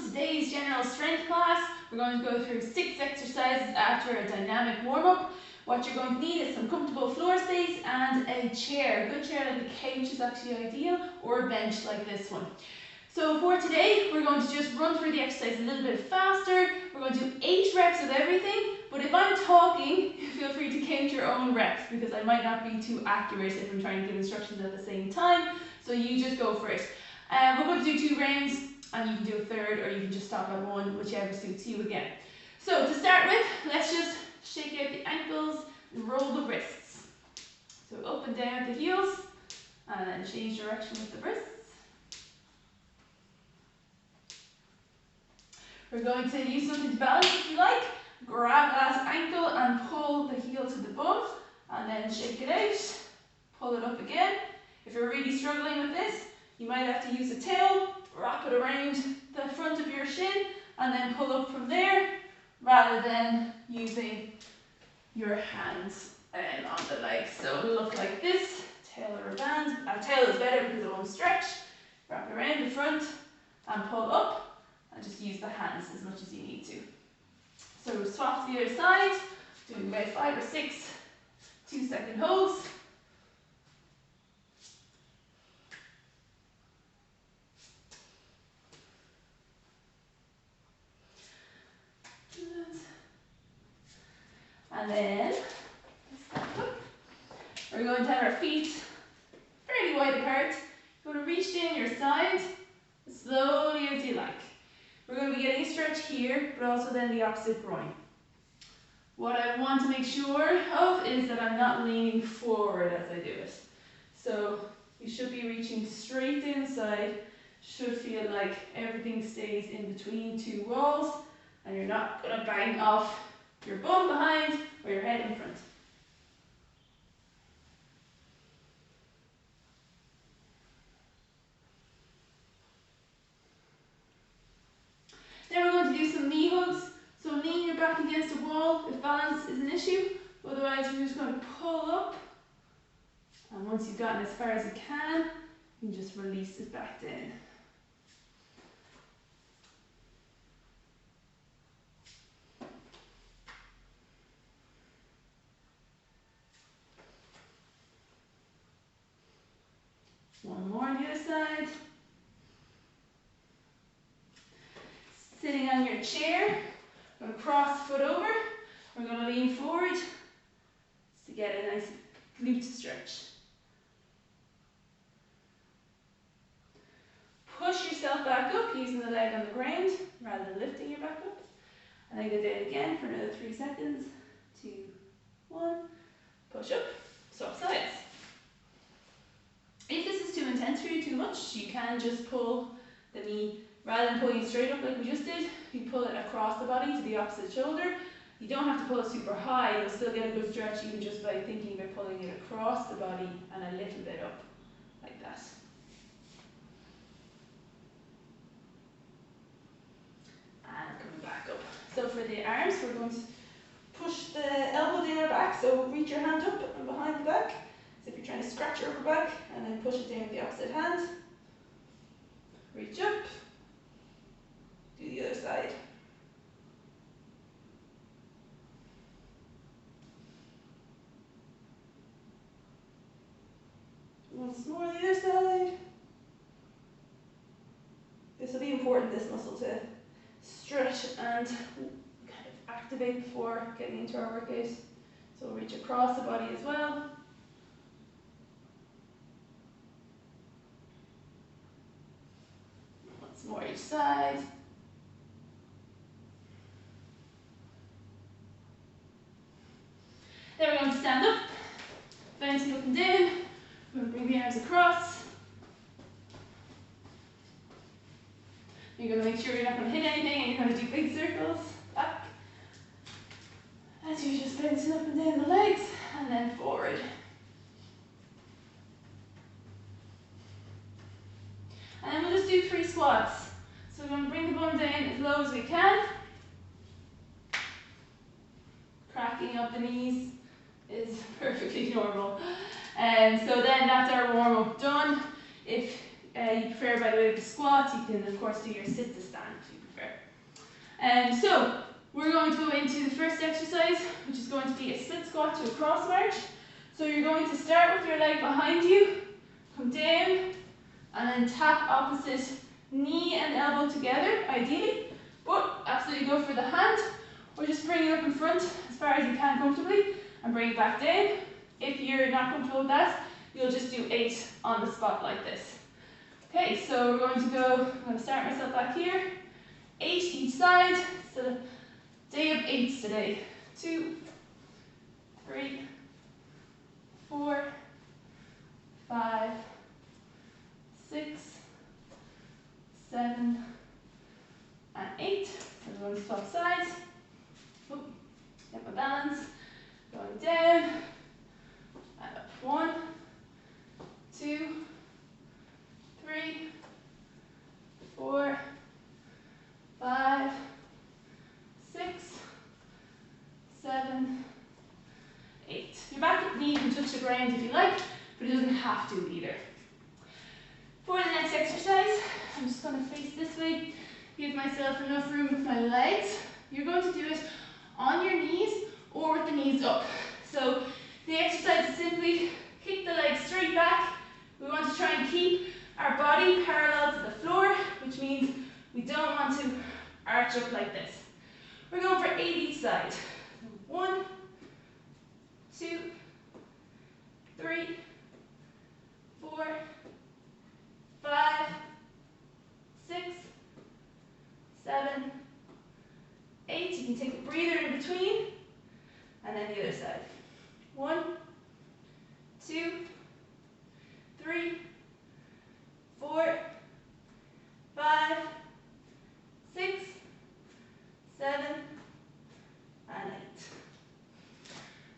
today's general strength class. We're going to go through 6 exercises after a dynamic warm-up. What you're going to need is some comfortable floor space and a chair. A good chair like a couch is actually ideal, or a bench like this one. So for today, we're going to just run through the exercise a little bit faster. We're going to do 8 reps of everything, but if I'm talking, feel free to count your own reps because I might not be too accurate if I'm trying to give instructions at the same time. So you just go for it. We're going to do 2 rounds, and you can do a third, or you can just stop at 1, whichever suits you again. So to start with, let's just shake out the ankles and roll the wrists. So up and down the heels, and then change direction with the wrists. We're going to use something to balance if you like. Grab that ankle and pull the heel to the bum, and then shake it out. Pull it up again. If you're really struggling with this, you might have to use a towel, wrap it around the front of your shin, and then pull up from there, rather than using your hands on the legs. So it'll look like this. Tail or a band. A tail is better because it won't stretch. Wrap it around the front and pull up, and just use the hands as much as you need to. So we'll swap to the other side, doing about 5 or 6 2-second holds. And then, we're going to have our feet fairly wide apart. You're going to reach down your side as slowly as you like. We're going to be getting a stretch here, but also then the opposite groin. What I want to make sure of is that I'm not leaning forward as I do it. So you should be reaching straight down the side. Should feel like everything stays in between 2 walls, and you're not going to bang off your bum behind or your head in front. Then we're going to do some knee hugs. So lean your back against a wall if balance is an issue. Otherwise, you're just going to pull up. And once you've gotten as far as you can just release it back down. One more on the other side. Sitting on your chair, we're going to cross the foot over. We're going to lean forward to get a nice glute stretch. Push yourself back up using the leg on the ground rather than lifting your back up. And then go down again for another 3 seconds. 2, 1. Push up, swap sides. If this is too intense for you, too much, you can just pull the knee, rather than pulling it straight up like we just did, you pull it across the body to the opposite shoulder. You don't have to pull it super high, you'll still get a good stretch even just by thinking about pulling it across the body and a little bit up, like that. And coming back up. So for the arms, we're going to push the elbow down our back, so reach your hand up and behind the back. So if you're trying to scratch your upper back, and then push it down with the opposite hand. Reach up. Do the other side. Once more the other side. This will be important, this muscle, to stretch and kind of activate before getting into our workout. So we'll reach across the body as well. Once more each side. Then we're going to stand up, bouncing up and down. We're going to bring the arms across. You're going to make sure you're not going to hit anything, and you're going to do big circles back. As you're just bouncing up and down the legs, and then forward. And then we'll just do 3 squats. So we're going to bring the bum down as low as we can. Cracking up the knees is perfectly normal. And so then that's our warm-up done. If you prefer, by the way, the squats, you can of course do your sit to stand if you prefer. So we're going to go into the first exercise, which is going to be a split squat to a cross march. So you're going to start with your leg behind you, come down, and then tap opposite knee and elbow together, ideally. But absolutely go for the hand, or just bring it up in front as far as you can comfortably, and bring it back down. If you're not comfortable with that, you'll just do 8 on the spot like this. Okay, so we're going to go, I'm going to start myself back here. 8 each side, so the day of 8s today. 2, 3, 4, 5, 6, 7, and 8. So we're going to swap sides. Oop, get my balance. Going down, and up. 1, 2, 3, 4, 5, 6, 7, 8. Your back knee can touch the ground if you like, but it doesn't have to either. For the next exercise, I'm just going to face this way, give myself enough room with my legs. You're going to do it on your knees or with the knees up. So the exercise is simply kick the legs straight back. We want to try and keep our body parallel to the floor, which means we don't want to arch up like this. We're going for 8 each side. 1, 2, 3, 4, 5, 6, 7, 8. You can take a breather in between. And then the other side. 1, 2, 3, 4, 5, 6, 7, and 8.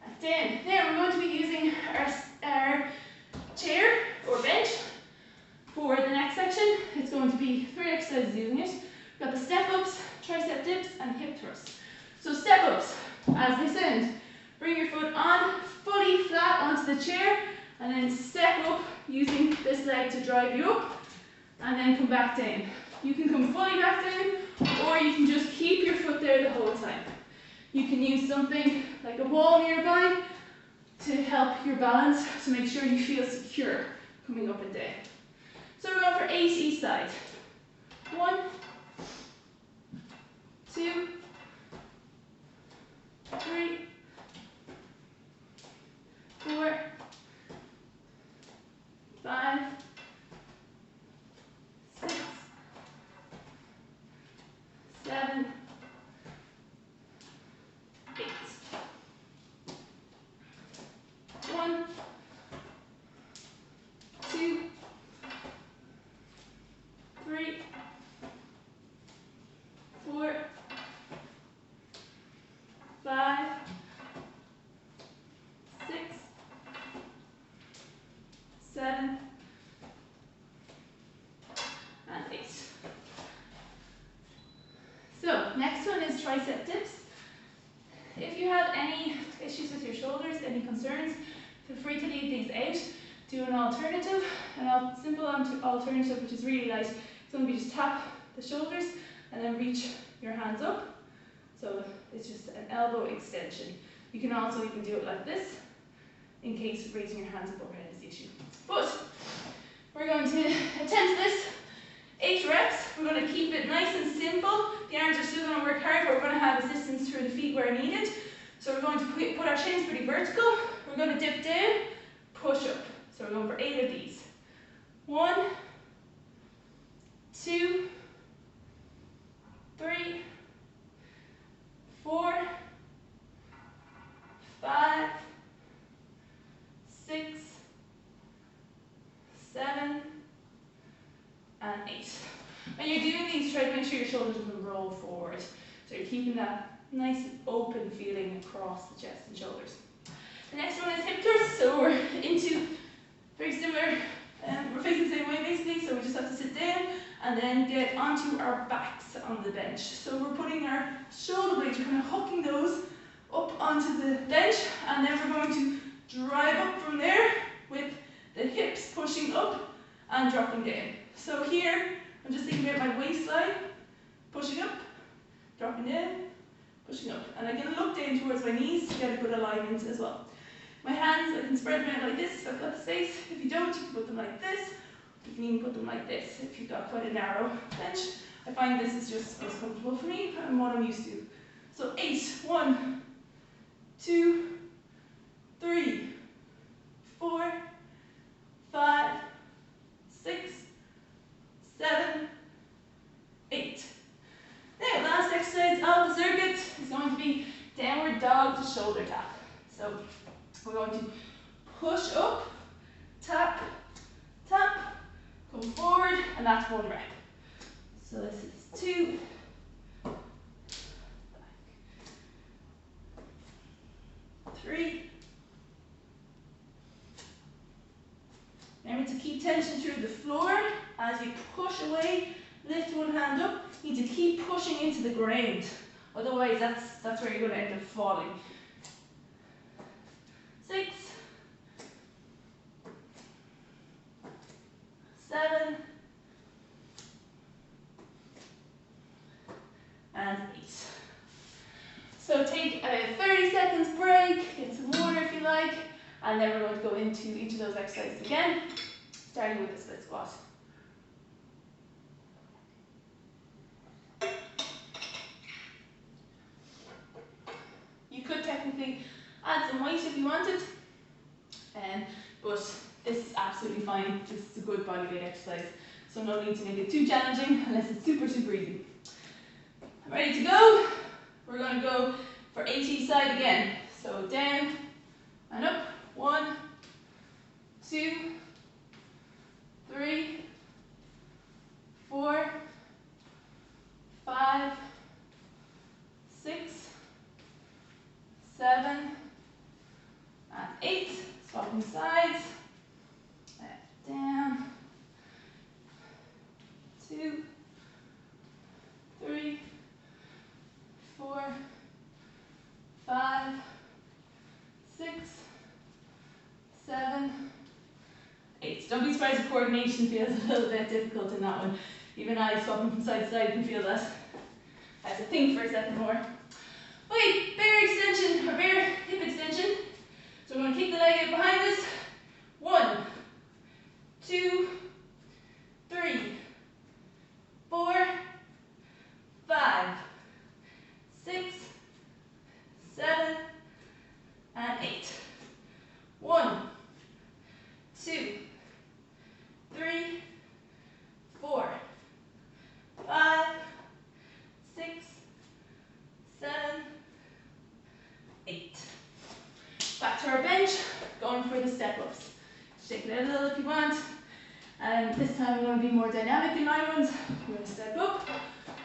And down. Now we're going to be using our chair or bench for the next section. It's going to be 3 exercises using it. We've got the step ups, tricep dips, and hip thrusts. So step ups, as they sound. Bring your foot on, fully flat onto the chair, and then step up using this leg to drive you up, and then come back down. You can come fully back down, or you can just keep your foot there the whole time. You can use something like a wall nearby to help your balance, to make sure you feel secure coming up and down. So we're going for 8 each side. 1, 2, 3, 4, 5, 6, 7, 8. 1, 2, 3, 4, 5, 6, 7, and 8. So next one is tricep dips. If you have any issues with your shoulders, any concerns, feel free to leave these out. Do an alternative, simple alternative which is really light. It's going to be just tap the shoulders and then reach your hands up. So it's just an elbow extension. You can also even do it like this, in case raising your hands up overhead is the issue. But we're going to attempt this. 8 reps. We're going to keep it nice and simple. The arms are still going to work hard, but we're going to have assistance through the feet where needed. So we're going to put our shins pretty vertical. We're going to dip down, push up. So we're going for 8 of these. 1, 2, 3, 4, 5, 6, 7, and 8. When you're doing these, try to make sure your shoulders doesn't roll forward. So you're keeping that nice open feeling across the chest and shoulders. The next one is hip thrusts. So we're into very similar, we're facing the same way basically, so we just have to sit down and then get onto our backs on the bench. So we're putting our shoulder blades, we're kind of hooking those up onto the bench, and then we're going to drive up from there with the hips pushing up and dropping down. So here, I'm just thinking about my waistline, pushing up, dropping coming down, pushing up. And I can look down towards my knees to get a good alignment as well. My hands, I can spread them out like this if I've got the space. If you don't, you can put them like this. You can even put them like this if you've got quite a narrow bench. I find this is just most comfortable for me and what I'm used to. So 8, 1, 2, 3, 4, 5, 6, 7, 8. Now, last exercise of the circuit is going to be downward dog to shoulder tap. So we're going to push up, tap, tap, come forward, and that's 1 rep. So this is 2, back, 3. Remember to keep tension through the floor. As you push away, lift one hand up. You need to keep pushing into the ground. Otherwise, that's where you're going to end up falling. 6, 7, and 8. So take a 30 seconds break, get some water if you like, and then we're going to go into each of those exercises again, starting with the split squat. You could technically add some weight if you wanted, but this is absolutely fine. This is a good body weight exercise, so no need to make it too challenging unless it's super, super easy. Ready to go? We're going to go for 8 each side again. So down and up. 1, 2, 3, 4, 5, 6, 7, and 8. Swapping sides. Left, down. 2, 3, 4, 5, 6, 7, 8. Don't be surprised if coordination feels a little bit difficult in that one. Even I, swapping from side to side, can feel that. I have to think for a second more. Okay, bear extension, or bear hip extension. So we're going to kick the leg out behind us. 1, 2, 3, 4, 5, 6, 7, and 8. 1, 2, 3, 4, 5, 6, 7, 8. Back to our bench, going for the step ups. Shake it out a little if you want. And this time I'm going to be more dynamic in my ones. I'm going to step up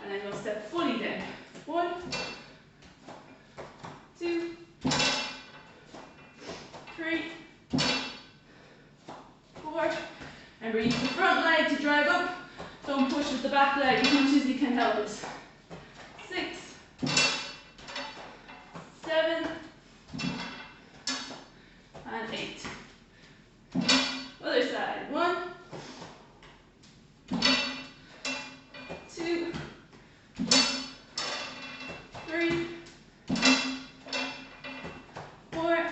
and then I'm going to step fully down. 1, 2, 3, 4. Remember, use the front leg to drive up. Don't push with the back leg as much as you can help it. 6, 7, and 8. Other side. 1, 2, 3, 4,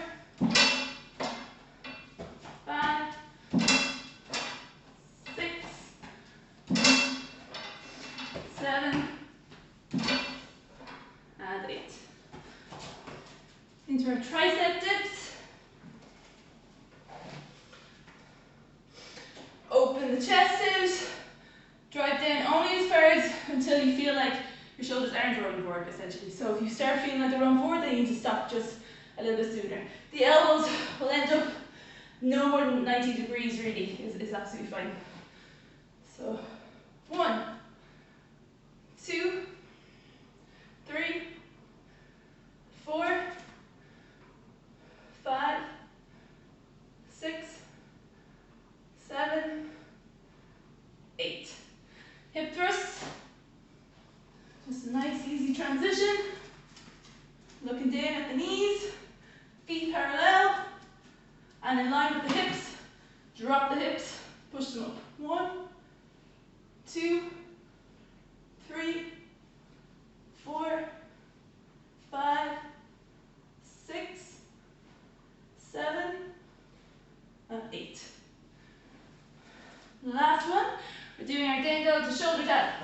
5, 6, 7, and 8. Into our tricep dips. Open the chest out. Drive down only as far as until you feel like your shoulders aren't rolling forward, essentially. So if you start feeling like they're rolling forward, then you need to stop just a little bit sooner. The elbows will end up no more than 90 degrees, really, is absolutely fine. So 1, 2, 3, 4, 5, 6, 7, 8. Hip thrusts. Just a nice, easy transition. Looking down at the knees, feet parallel, and in line with the hips, drop the hips, push them up. 1, 2, 3, 4, doing our dingo to shoulder tap.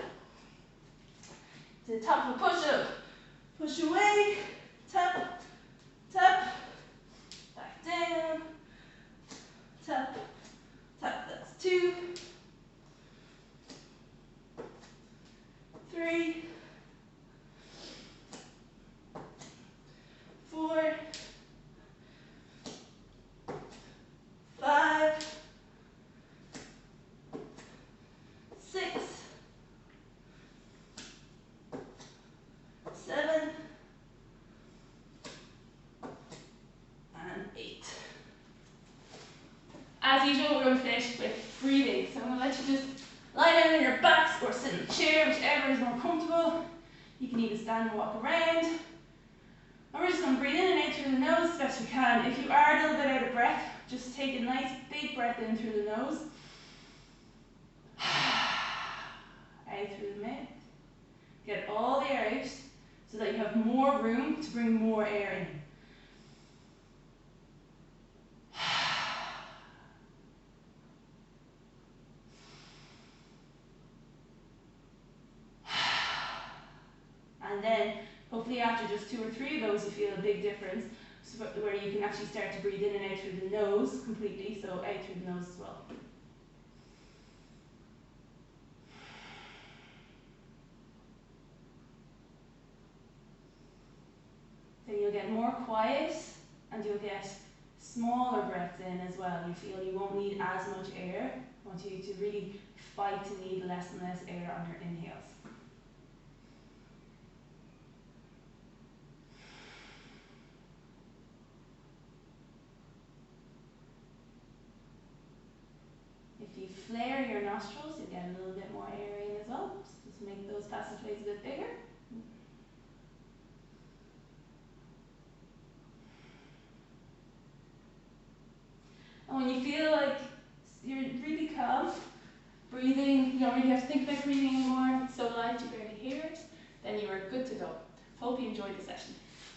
To the top of a push-up. Push away, tap, tap, back down, tap, tap. That's 2, 3, 4, 5, 6, 7, and 8. As usual, we're going to finish with breathing. So I'm going to let you just lie down on your backs or sit in a chair, whichever is more comfortable. You can even stand and walk around. And we're just going to breathe in and out through the nose as best we can. If you are a little bit out of breath, just take a nice big breath in through the nose. Out through the mouth. Get all the air out so that you have more room to bring more air in. And then, hopefully after just 2 or 3 of those, you feel a big difference, so where you can actually start to breathe in and out through the nose completely, so out through the nose as well. Then you'll get more quiet, and you'll get smaller breaths in as well. You feel you won't need as much air. I want you to really fight to need less and less air on your inhales. If you flare your nostrils, you'll get a little bit more air in as well. Just make those passageways a bit bigger. And when you feel like you're really calm, breathing, you don't really have to think about breathing anymore, it's so light you barely hear it, then you are good to go. Hope you enjoyed the session.